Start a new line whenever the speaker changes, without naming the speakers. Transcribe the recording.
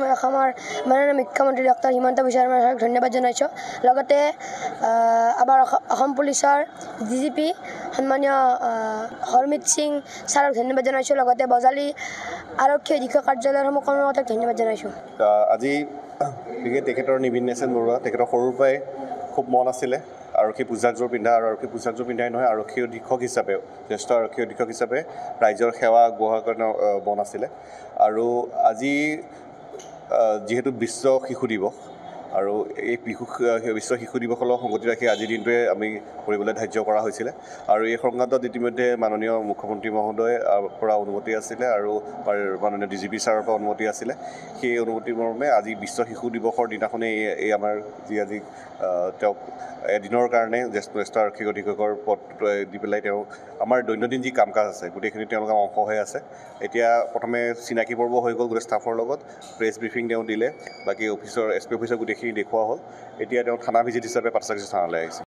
মই অসমৰ মাননীয় মুখ্যমন্ত্ৰী ডক্টৰ হিমন্ত বিশ্ব শৰ্মাক ধন্যবাদ জনাইছোঁ। লগতে আমাৰ অসম পুলিচৰ DGP সন্মানীয় হৰমিত সিং ছাৰক ধন্যবাদ জনাইছোঁ। লগতে বজালী আৰক্ষী অধীক্ষক কাৰ্যালয়ৰ সমূহ কৰ্মকৰ্তাক ধন্যবাদ জনাইছোঁ।
আজি বিশেষ তেখেতৰ নিবিন নেচেন বৰুৱা তেখেতৰ সৰুৰ পৰাই খুব মন আছিলে আৰক্ষী পোচাকযোৰ পিন্ধা, আৰু আৰক্ষী পোচাকযোৰ পিন্ধাই নহয়, আৰক্ষী অধীক্ষক হিচাপে, জ্যেষ্ঠ আৰক্ষী অধীক্ষক হিচাপে ৰাইজৰ সেৱা আগবঢ়োৱাৰ কাৰণে মন আছিলে। আৰু আজি যিহেতু বিশ্ব শিশু দিৱস, আৰু এই বিশ্ব শিশু দিৱসৰ লগত সংগতি ৰাখি আজিৰ দিনটোৱে আমি কৰিবলৈ ধাৰ্য কৰা হৈছিলে। আৰু এই সংক্ৰান্তত ইতিমধ্যে মাননীয় মুখ্যমন্ত্ৰী মহোদয়ৰ পৰা অনুমতি আছিলে আৰু মাননীয় DGP ছাৰৰ পৰা অনুমতি আছিলে। সেই অনুমতি মৰ্মে আজি বিশ্ব শিশু দিৱসৰ দিনাখনেই এই আমাৰ যি আজি তেওঁক এদিনৰ কাৰণে জ্যেষ্ঠ আৰক্ষী অধীক্ষকৰ পদ দি পেলাই তেওঁ আমাৰ দৈনন্দিন যি কাম কাজ আছে গোটেইখিনি তেওঁলোকে অংশ হৈ আছে। এতিয়া প্ৰথমে চিনাকি পৰ্ব হৈ গ'ল গোটেই ষ্টাফৰ লগত, প্ৰেছ ব্ৰিফিং তেওঁ দিলে, বাকী অফিচৰ SP অফিচৰ গোটেইখিনি দেখুওৱা হ'ল। এতিয়া তেওঁ থানা ভিজিট হিচাপে পাটচাকচি থানালৈ আহিছে।